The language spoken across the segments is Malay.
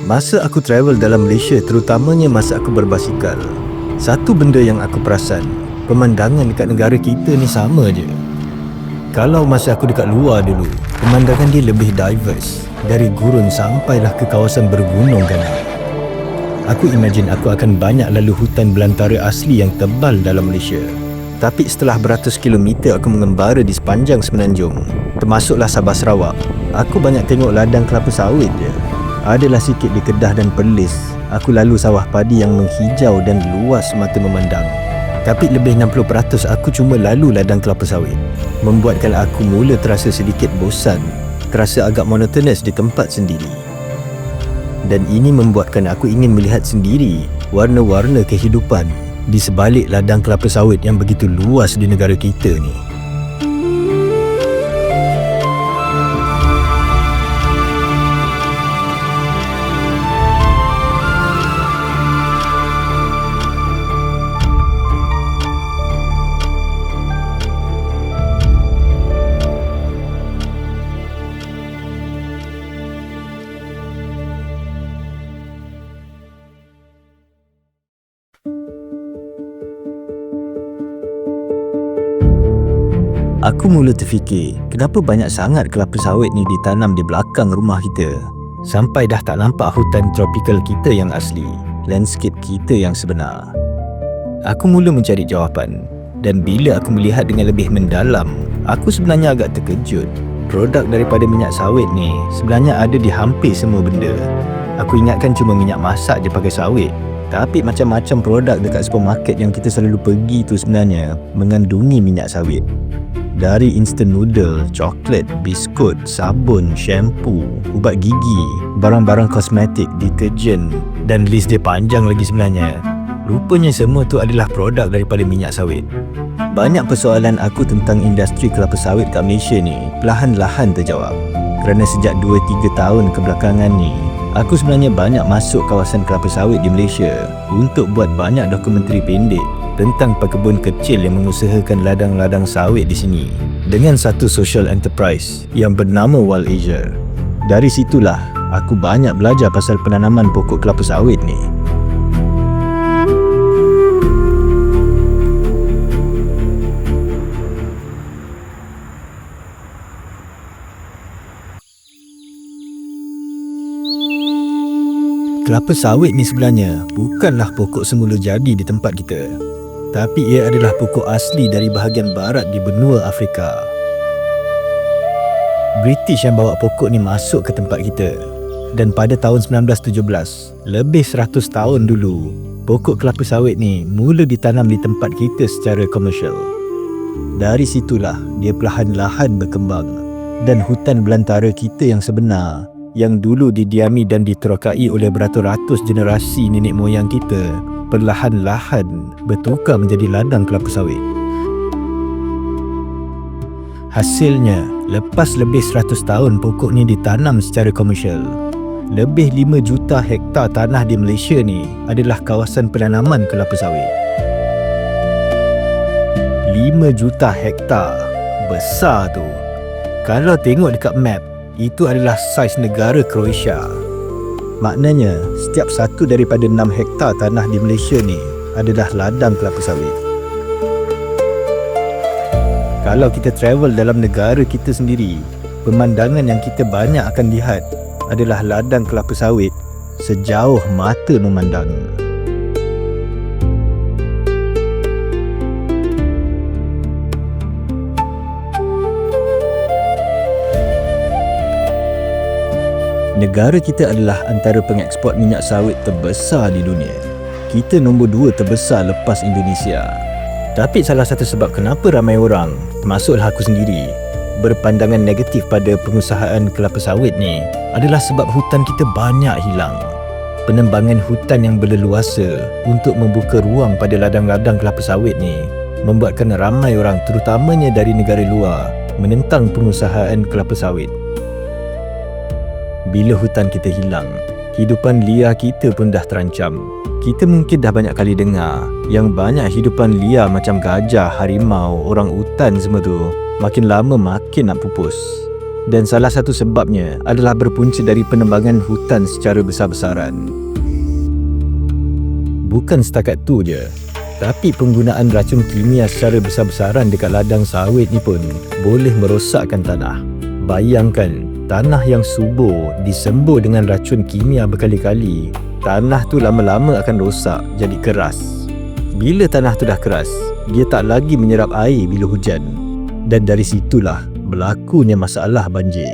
Masa aku travel dalam Malaysia, terutamanya masa aku berbasikal, satu benda yang aku perasan, pemandangan dekat negara kita ni sama je. Kalau masa aku dekat luar dulu, pemandangan dia lebih diverse, dari gurun sampailah ke kawasan bergunung kan. Aku imagine aku akan banyak lalu hutan belantara asli yang tebal dalam Malaysia. Tapi setelah beratus kilometer aku mengembara di sepanjang Semenanjung, termasuklah Sabah Sarawak, aku banyak tengok ladang kelapa sawit je. Adalah sikit di Kedah dan Perlis, aku lalu sawah padi yang menghijau dan luas mata memandang. Tapi lebih 60% aku cuma lalu ladang kelapa sawit, membuatkan aku mula terasa sedikit bosan, terasa agak monotonous di tempat sendiri. Dan ini membuatkan aku ingin melihat sendiri warna-warna kehidupan di sebalik ladang kelapa sawit yang begitu luas di negara kita ni. Aku mula terfikir, kenapa banyak sangat kelapa sawit ni ditanam di belakang rumah kita, sampai dah tak nampak hutan tropikal kita yang asli, landscape kita yang sebenar. Aku mula mencari jawapan, dan bila aku melihat dengan lebih mendalam, aku sebenarnya agak terkejut. Produk daripada minyak sawit ni sebenarnya ada di hampir semua benda. Aku ingatkan cuma minyak masak je pakai sawit, tapi macam-macam produk dekat supermarket yang kita selalu pergi tu sebenarnya mengandungi minyak sawit. Dari instant noodle, coklat, biskut, sabun, shampoo, ubat gigi, barang-barang kosmetik, deterjen, dan list dia panjang lagi sebenarnya. Rupanya semua tu adalah produk daripada minyak sawit. Banyak persoalan aku tentang industri kelapa sawit kat Malaysia ni perlahan-lahan terjawab. Kerana sejak 2-3 tahun kebelakangan ni, aku sebenarnya banyak masuk kawasan kelapa sawit di Malaysia untuk buat banyak dokumentari pendek tentang pekebun kecil yang mengusahakan ladang-ladang sawit di sini dengan satu social enterprise yang bernama Wild Asia. Dari situlah aku banyak belajar pasal penanaman pokok kelapa sawit ni. Kelapa sawit ni sebenarnya bukanlah pokok semula jadi di tempat kita, tapi ia adalah pokok asli dari bahagian barat di benua Afrika. British yang bawa pokok ni masuk ke tempat kita, dan pada tahun 1917, lebih 100 tahun dulu, pokok kelapa sawit ni mula ditanam di tempat kita secara komersial. Dari situlah dia perlahan-lahan berkembang, dan hutan belantara kita yang sebenar, yang dulu didiami dan diterokai oleh beratus-ratus generasi nenek moyang kita, perlahan-lahan bertukar menjadi ladang kelapa sawit. Hasilnya, lepas lebih 100 tahun pokok ni ditanam secara komersial, lebih 5 juta hektar tanah di Malaysia ni adalah kawasan penanaman kelapa sawit. 5 juta hektar, besar tu. Kalau tengok dekat map, itu adalah saiz negara Croatia. Maknanya, setiap satu daripada 6 hektar tanah di Malaysia ni adalah ladang kelapa sawit. Kalau kita travel dalam negara kita sendiri, pemandangan yang kita banyak akan lihat adalah ladang kelapa sawit sejauh mata memandang. Negara kita adalah antara pengeksport minyak sawit terbesar di dunia. Kita nombor 2 terbesar lepas Indonesia. Tapi salah satu sebab kenapa ramai orang, termasuklah aku sendiri, berpandangan negatif pada pengusahaan kelapa sawit ni adalah sebab hutan kita banyak hilang. Penembangan hutan yang berleluasa untuk membuka ruang pada ladang-ladang kelapa sawit ni membuatkan ramai orang, terutamanya dari negara luar, menentang pengusahaan kelapa sawit. Bila hutan kita hilang, hidupan liar kita pun dah terancam. Kita mungkin dah banyak kali dengar yang banyak hidupan liar macam gajah, harimau, orang utan semua tu makin lama makin nak pupus. Dan salah satu sebabnya adalah berpunca dari penebangan hutan secara besar-besaran. Bukan setakat tu je, tapi penggunaan racun kimia secara besar-besaran dekat ladang sawit ni pun boleh merosakkan tanah. Bayangkan, tanah yang subur disembur dengan racun kimia berkali-kali, tanah tu lama-lama akan rosak jadi keras. Bila tanah tu dah keras, dia tak lagi menyerap air bila hujan. Dan dari situlah berlakunya masalah banjir.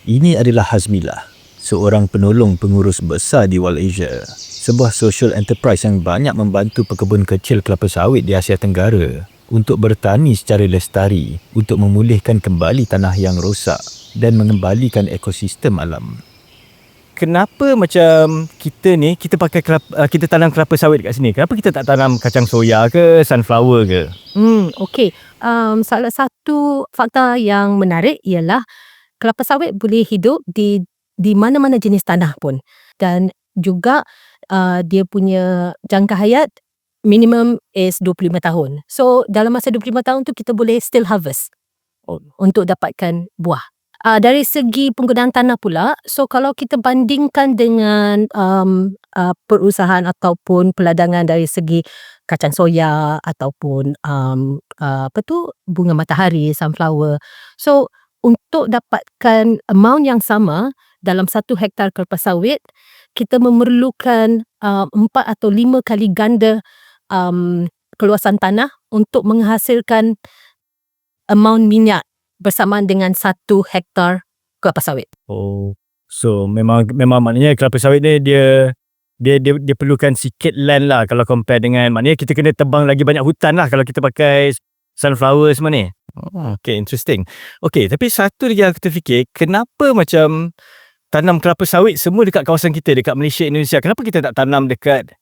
Ini adalah Hazmilah, seorang penolong pengurus besar di Walasia, sebuah social enterprise yang banyak membantu pekebun kecil kelapa sawit di Asia Tenggara untuk bertani secara lestari untuk memulihkan kembali tanah yang rosak dan mengembalikan ekosistem alam. Kenapa macam kita ni, kita tanam kelapa sawit kat sini? Kenapa kita tak tanam kacang soya ke, sunflower ke? Okey. Salah satu fakta yang menarik ialah kelapa sawit boleh hidup di mana-mana jenis tanah pun. Dan juga dia punya jangka hayat minimum is 25 tahun. So dalam masa 25 tahun tu kita boleh still harvest untuk dapatkan buah. Dari segi penggunaan tanah pula, so kalau kita bandingkan dengan perusahaan ataupun peladangan dari segi kacang soya ataupun bunga matahari, sunflower. So untuk dapatkan amount yang sama dalam 1 hektar kelapa sawit, kita memerlukan 4 atau 5 kali ganda keluasan tanah untuk menghasilkan amount minyak bersamaan dengan 1 hektar kelapa sawit. Oh, so memang maknanya kelapa sawit ni dia perlukan sikit land lah kalau compare dengan, maknanya kita kena tebang lagi banyak hutan lah kalau kita pakai sunflower semua ni. Okay, interesting. Okay, tapi satu lagi aku terfikir, kenapa macam tanam kelapa sawit semua dekat kawasan kita, dekat Malaysia, Indonesia, kenapa kita tak tanam dekat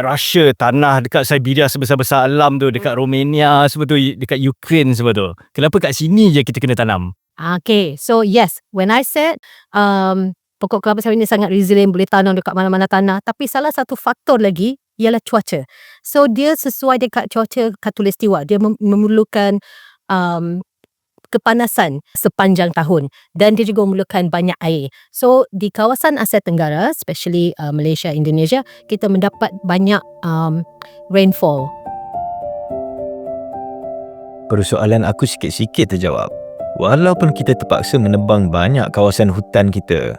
Russia, tanah dekat Siberia sebesar-besar alam tu, dekat Romania semua tu, dekat Ukraine semua tu? Kenapa kat sini je kita kena tanam? Okay, so yes, when I said pokok kelapa sawit ni sangat resilient, boleh tanam dekat mana-mana tanah, tapi salah satu faktor lagi ialah cuaca. So dia sesuai dekat cuaca khatulistiwa, dia memerlukan kepanasan sepanjang tahun dan dia juga memerlukan banyak air. So di kawasan Asia Tenggara, especially Malaysia, Indonesia, kita mendapat banyak rainfall. Persoalan aku sikit-sikit terjawab. Walaupun kita terpaksa menebang banyak kawasan hutan kita,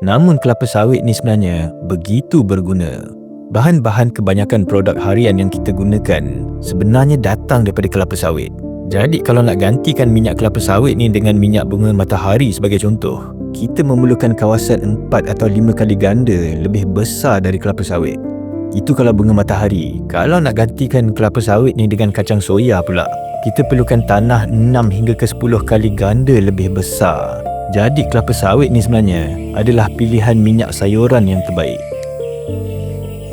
namun kelapa sawit ni sebenarnya begitu berguna. Bahan-bahan kebanyakan produk harian yang kita gunakan sebenarnya datang daripada kelapa sawit. Jadi kalau nak gantikan minyak kelapa sawit ni dengan minyak bunga matahari sebagai contoh, kita memerlukan kawasan 4 atau 5 kali ganda lebih besar dari kelapa sawit. Itu kalau bunga matahari. Kalau nak gantikan kelapa sawit ni dengan kacang soya pula, kita perlukan tanah 6 hingga ke 10 kali ganda lebih besar. Jadi kelapa sawit ni sebenarnya adalah pilihan minyak sayuran yang terbaik.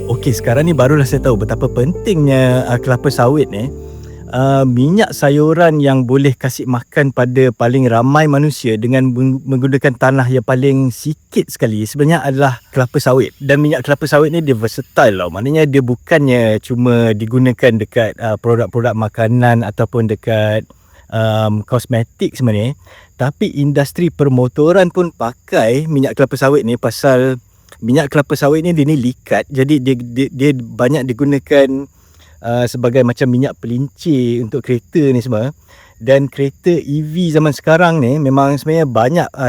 Okey, sekarang ni barulah saya tahu betapa pentingnya kelapa sawit ni. Minyak sayuran yang boleh kasih makan pada paling ramai manusia dengan menggunakan tanah yang paling sikit sekali sebenarnya adalah kelapa sawit. Dan minyak kelapa sawit ni dia versatile tau. Maknanya dia bukannya cuma digunakan dekat produk-produk makanan ataupun dekat kosmetik sebenarnya, tapi industri permotoran pun pakai minyak kelapa sawit ni pasal minyak kelapa sawit ni dia ni likat. Jadi dia banyak digunakan sebagai macam minyak pelincir untuk kereta ni semua. Dan kereta EV zaman sekarang ni memang sebenarnya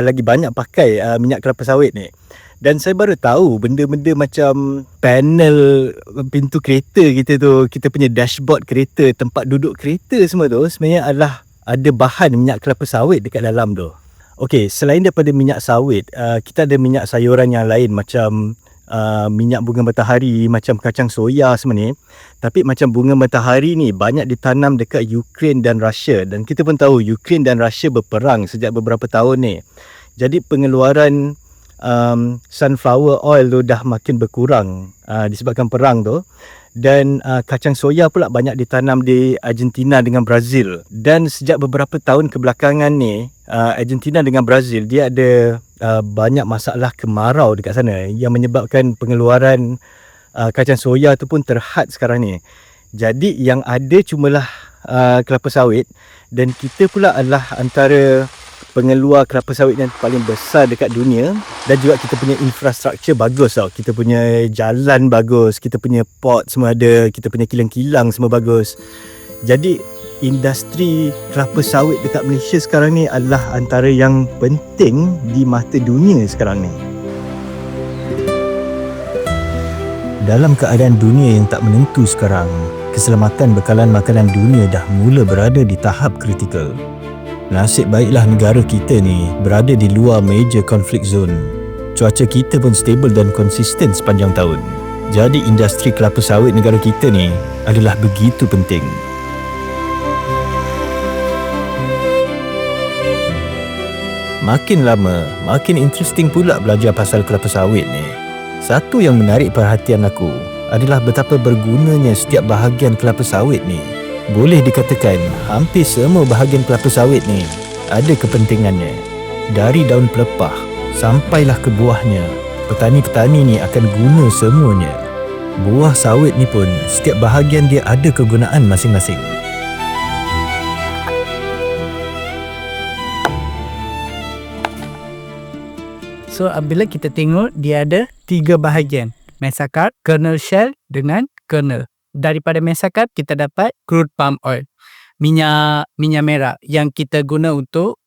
lagi banyak pakai minyak kelapa sawit ni. Dan saya baru tahu benda-benda macam panel pintu kereta kita tu, kita punya dashboard kereta, tempat duduk kereta semua tu sebenarnya adalah ada bahan minyak kelapa sawit dekat dalam tu. Okey, selain daripada minyak sawit, kita ada minyak sayuran yang lain macam minyak bunga matahari, macam kacang soya semua ni. Tapi macam bunga matahari ni banyak ditanam dekat Ukraine dan Russia. Dan kita pun tahu Ukraine dan Russia berperang sejak beberapa tahun ni. Jadi pengeluaran sunflower oil tu dah makin berkurang disebabkan perang tu. Dan kacang soya pula banyak ditanam di Argentina dengan Brazil. Dan sejak beberapa tahun kebelakangan ni, Argentina dengan Brazil dia ada banyak masalah kemarau dekat sana yang menyebabkan pengeluaran kacang soya tu pun terhad sekarang ni. Jadi yang ada cumalah kelapa sawit, dan kita pula adalah antara pengeluar kelapa sawit yang paling besar dekat dunia. Dan juga kita punya infrastruktur bagus tau. Kita punya jalan bagus, kita punya port semua ada, kita punya kilang-kilang semua bagus. Jadi industri kelapa sawit dekat Malaysia sekarang ni adalah antara yang penting di mata dunia sekarang ni. Dalam keadaan dunia yang tak menentu sekarang, keselamatan bekalan makanan dunia dah mula berada di tahap kritikal. Nasib baiklah negara kita ni berada di luar major conflict zone. Cuaca kita pun stabil dan konsisten sepanjang tahun. Jadi industri kelapa sawit negara kita ni adalah begitu penting. Makin lama, makin interesting pula belajar pasal kelapa sawit ni. Satu yang menarik perhatian aku adalah betapa bergunanya setiap bahagian kelapa sawit ni. Boleh dikatakan hampir semua bahagian kelapa sawit ni ada kepentingannya. Dari daun pelepah sampailah ke buahnya, petani-petani ni akan guna semuanya. Buah sawit ni pun setiap bahagian dia ada kegunaan masing-masing. So bila kita tengok, dia ada 3 bahagian, mesokarp, kernel shell dengan kernel. Daripada mesokarp kita dapat crude palm oil, minyak merah yang kita guna untuk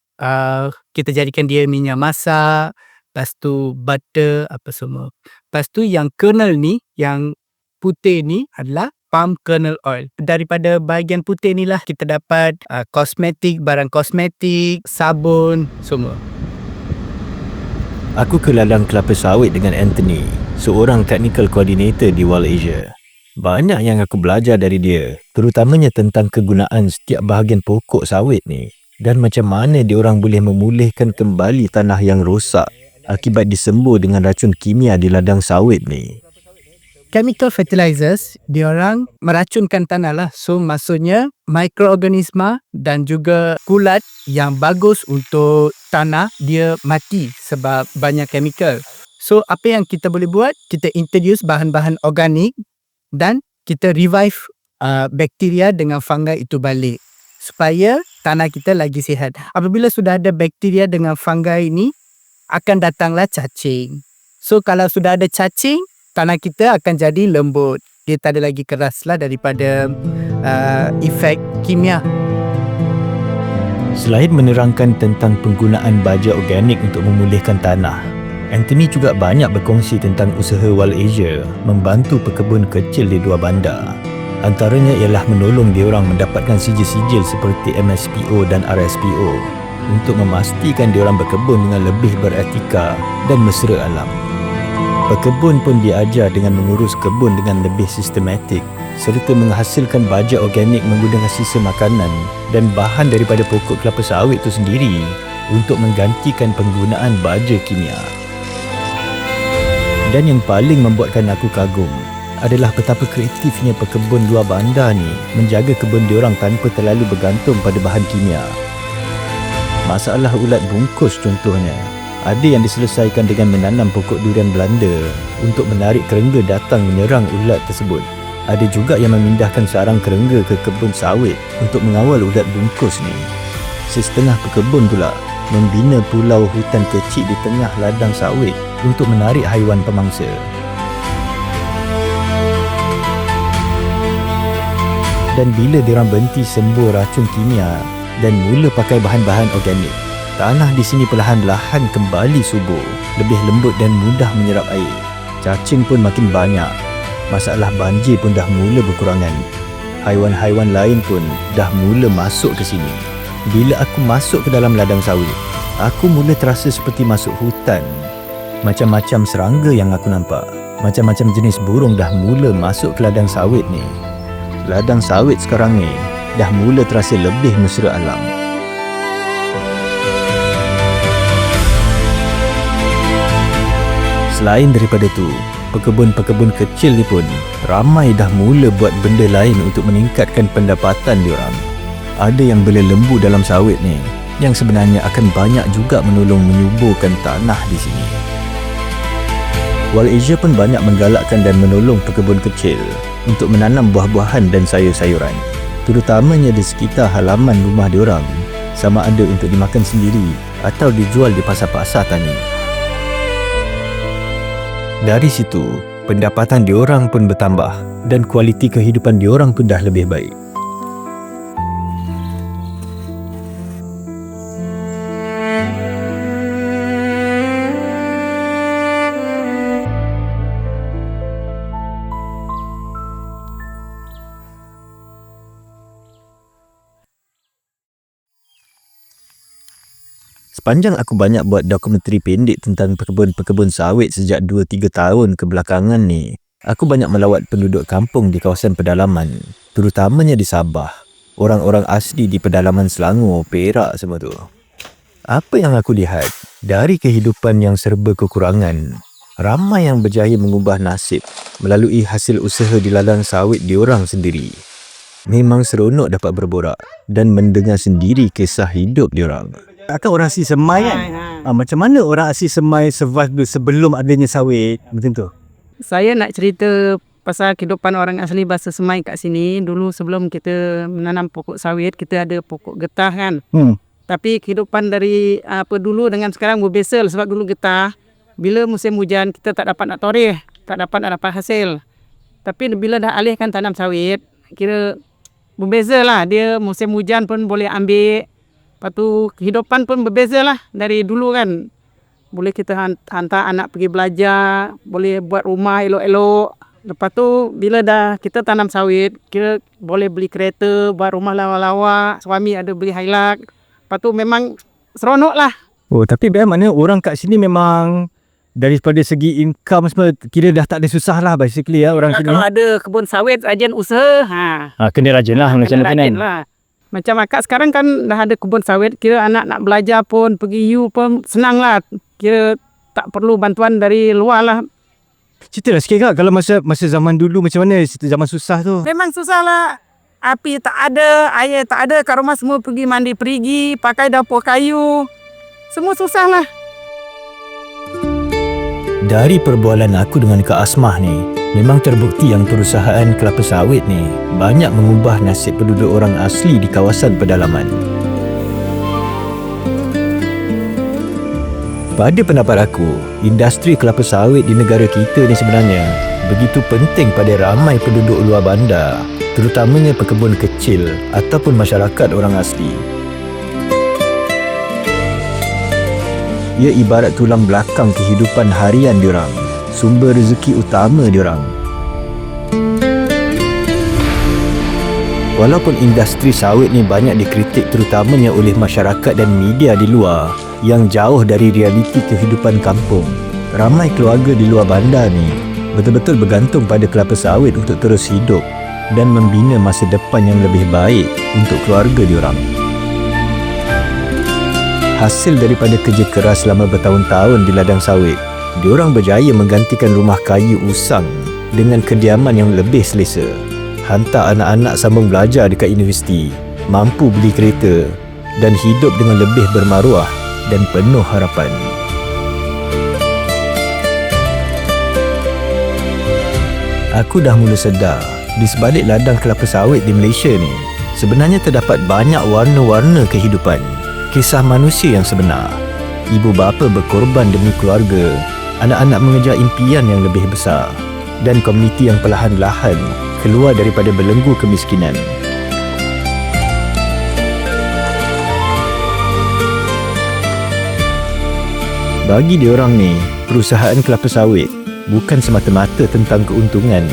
kita jadikan dia minyak masak, lepas tu butter apa semua. Lepas tu yang kernel ni, yang putih ni adalah palm kernel oil. Daripada bahagian putih ni lah kita dapat kosmetik, barang kosmetik, sabun semua. Aku ke ladang kelapa sawit dengan Anthony, seorang technical coordinator di Wall Asia. Banyak yang aku belajar dari dia, terutamanya tentang kegunaan setiap bahagian pokok sawit ni dan macam mana diorang boleh memulihkan kembali tanah yang rosak akibat disembur dengan racun kimia di ladang sawit ni. Chemical fertilizers, diorang meracunkan tanah lah. So maksudnya mikroorganisma dan juga kulat yang bagus untuk tanah dia mati sebab banyak chemical. So apa yang kita boleh buat, kita introduce bahan-bahan organik dan kita revive bakteria dengan fungi itu balik supaya tanah kita lagi sihat. Apabila sudah ada bakteria dengan fungi ini, akan datanglah cacing. So kalau sudah ada cacing, tanah kita akan jadi lembut. Dia tak ada lagi keras lah daripada efek kimia. Selain menerangkan tentang penggunaan baja organik untuk memulihkan tanah, Anthony juga banyak berkongsi tentang usaha Wall Asia membantu pekebun kecil di 2 bandar. Antaranya ialah menolong diorang mendapatkan sijil-sijil seperti MSPO dan RSPO untuk memastikan diorang berkebun dengan lebih beretika dan mesra alam. Pekebun pun diajar dengan mengurus kebun dengan lebih sistematik serta menghasilkan baja organik menggunakan sisa makanan dan bahan daripada pokok kelapa sawit itu sendiri untuk menggantikan penggunaan baja kimia. Dan yang paling membuatkan aku kagum adalah betapa kreatifnya pekebun 2 bandar ni menjaga kebun diorang tanpa terlalu bergantung pada bahan kimia. Masalah ulat bungkus contohnya, ada yang diselesaikan dengan menanam pokok durian Belanda untuk menarik kerengga datang menyerang ulat tersebut. Ada juga yang memindahkan sarang kerengga ke kebun sawit untuk mengawal ulat bungkus ni. Setengah pekebun pula membina pulau hutan kecil di tengah ladang sawit untuk menarik haiwan pemangsa. Dan bila diorang berhenti sembur racun kimia dan mula pakai bahan-bahan organik, tanah di sini perlahan-lahan kembali subur, lebih lembut dan mudah menyerap air. Cacing pun makin banyak. Masalah banjir pun dah mula berkurangan. Haiwan-haiwan lain pun dah mula masuk ke sini. Bila aku masuk ke dalam ladang sawit, aku mula terasa seperti masuk hutan. Macam-macam serangga yang aku nampak. Macam-macam jenis burung dah mula masuk ke ladang sawit ni. Ladang sawit sekarang ni dah mula terasa lebih mesra alam. Selain daripada tu, pekebun-pekebun kecil ni pun ramai dah mula buat benda lain untuk meningkatkan pendapatan diorang. Ada yang bela lembu dalam sawit ni yang sebenarnya akan banyak juga menolong menyuburkan tanah di sini. WalAsia pun banyak menggalakkan dan menolong pekebun kecil untuk menanam buah-buahan dan sayur-sayuran, terutamanya di sekitar halaman rumah diorang, sama ada untuk dimakan sendiri atau dijual di pasar-pasar tani. Dari situ, pendapatan diorang pun bertambah dan kualiti kehidupan diorang pun dah lebih baik. Sepanjang aku banyak buat dokumentari pendek tentang pekebun-pekebun sawit sejak 2-3 tahun kebelakangan ni, aku banyak melawat penduduk kampung di kawasan pedalaman, terutamanya di Sabah, orang-orang asli di pedalaman Selangor, Perak semua tu. Apa yang aku lihat, dari kehidupan yang serba kekurangan, ramai yang berjaya mengubah nasib melalui hasil usaha di ladang sawit diorang sendiri. Memang seronok dapat berborak dan mendengar sendiri kisah hidup diorang. Kakak orang asli Semai kan? Macam mana orang asli Semai survive dulu sebelum adanya sawit? Macam tu? Saya nak cerita pasal kehidupan orang asli bahasa Semai kat sini. Dulu sebelum kita menanam pokok sawit, kita ada pokok getah kan. Tapi kehidupan dari dulu dengan sekarang berbeza sebab dulu getah, bila musim hujan kita tak dapat nak toreh, tak dapat nak dapat hasil. Tapi bila dah alihkan tanam sawit, kira berbeza lah. Dia musim hujan pun boleh ambil. Lepas tu kehidupan pun berbeza lah dari dulu kan. Boleh kita hantar anak pergi belajar, boleh buat rumah elok-elok. Lepas tu bila dah kita tanam sawit, kira boleh beli kereta, buat rumah lawa-lawa, suami ada beli Hilux. Lepas tu memang seronok lah. Oh, tapi bagaimana orang kat sini memang daripada segi income semua kira dah tak ada susah lah basically ya orang sini. Kalau ada kebun sawit, rajin usaha. Kena rajin lah macam kena rajin lah. Macam akak sekarang kan dah ada kebun sawit, kira anak nak belajar pun, pergi U pun senang lah. Kira tak perlu bantuan dari luar lah. Cerita lah sikit kak, kalau masa zaman dulu macam mana zaman susah tu? Memang susah lah. Api tak ada, air tak ada, kat rumah semua pergi mandi perigi, pakai dapur kayu. Semua susah lah. Dari perbualan aku dengan Kak Asmah ni, memang terbukti yang perusahaan kelapa sawit ni banyak mengubah nasib penduduk orang asli di kawasan pedalaman. Pada pendapat aku, industri kelapa sawit di negara kita ni sebenarnya begitu penting pada ramai penduduk luar bandar, terutamanya pekebun kecil ataupun masyarakat orang asli. Ia ibarat tulang belakang kehidupan harian diorang, sumber rezeki utama diorang. Walaupun industri sawit ni banyak dikritik terutamanya oleh masyarakat dan media di luar yang jauh dari realiti kehidupan kampung, ramai keluarga di luar bandar ni betul-betul bergantung pada kelapa sawit untuk terus hidup dan membina masa depan yang lebih baik untuk keluarga diorang. Hasil daripada kerja keras selama bertahun-tahun di ladang sawit, diorang berjaya menggantikan rumah kayu usang dengan kediaman yang lebih selesa, hantar anak-anak sambung belajar dekat universiti, mampu beli kereta dan hidup dengan lebih bermaruah dan penuh harapan. Aku dah mula sedar, di sebalik ladang kelapa sawit di Malaysia ni, sebenarnya terdapat banyak warna-warna kehidupan. Kisah manusia yang sebenar, ibu bapa berkorban demi keluarga, anak-anak mengejar impian yang lebih besar, dan komuniti yang perlahan-lahan keluar daripada belenggu kemiskinan. Bagi diorang ni, perusahaan kelapa sawit bukan semata-mata tentang keuntungan,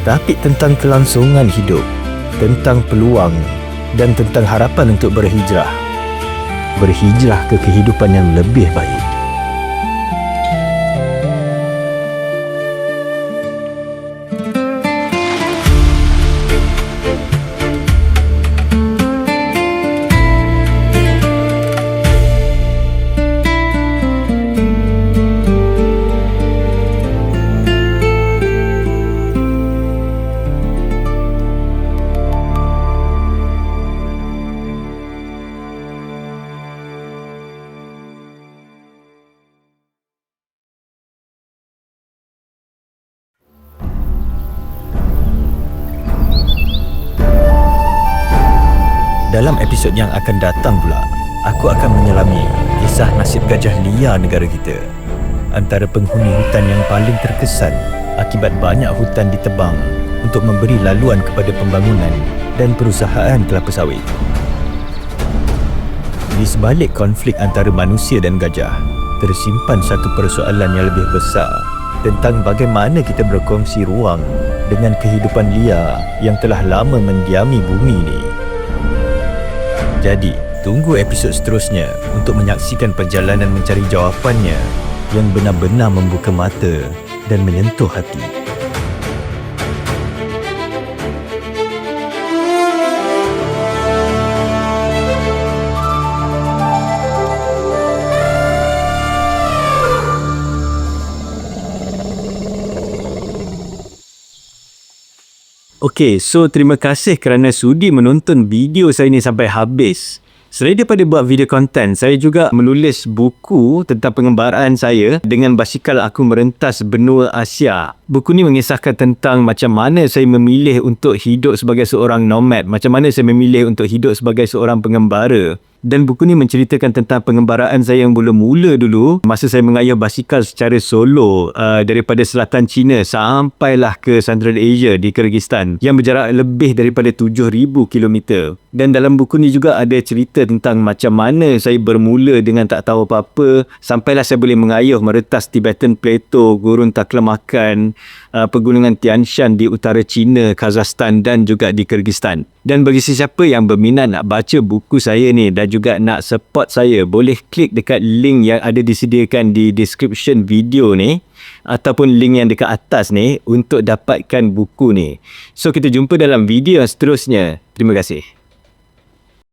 tapi tentang kelangsungan hidup, tentang peluang dan tentang harapan untuk berhijrah ke kehidupan yang lebih baik. Dalam episod yang akan datang pula, aku akan menyelami kisah nasib gajah liar negara kita. Antara penghuni hutan yang paling terkesan akibat banyak hutan ditebang untuk memberi laluan kepada pembangunan dan perusahaan kelapa sawit. Di sebalik konflik antara manusia dan gajah, tersimpan satu persoalan yang lebih besar tentang bagaimana kita berkongsi ruang dengan kehidupan liar yang telah lama mendiami bumi ini. Jadi, tunggu episod seterusnya untuk menyaksikan perjalanan mencari jawapannya yang benar-benar membuka mata dan menyentuh hati. Okey, so terima kasih kerana sudi menonton video saya ni sampai habis. Selain daripada buat video konten, saya juga menulis buku tentang pengembaraan saya dengan basikal aku merentas benua Asia. Buku ni mengisahkan tentang macam mana saya memilih untuk hidup sebagai seorang nomad, macam mana saya memilih untuk hidup sebagai seorang pengembara. Dan buku ni menceritakan tentang pengembaraan saya yang mula-mula dulu masa saya mengayuh basikal secara solo daripada selatan China sampailah ke Central Asia di Kyrgyzstan yang berjarak lebih daripada 7,000 kilometer. Dan dalam buku ni juga ada cerita tentang macam mana saya bermula dengan tak tahu apa-apa sampailah saya boleh mengayuh meretas Tibetan Plateau, Gurun Taklamakan, Pegunungan Tian Shan di utara China, Kazakhstan dan juga di Kyrgyzstan. Dan bagi sesiapa yang berminat nak baca buku saya ni dan juga nak support saya, boleh klik dekat link yang ada disediakan di description video ni ataupun link yang dekat atas ni untuk dapatkan buku ni. So kita jumpa dalam video yang seterusnya. Terima kasih.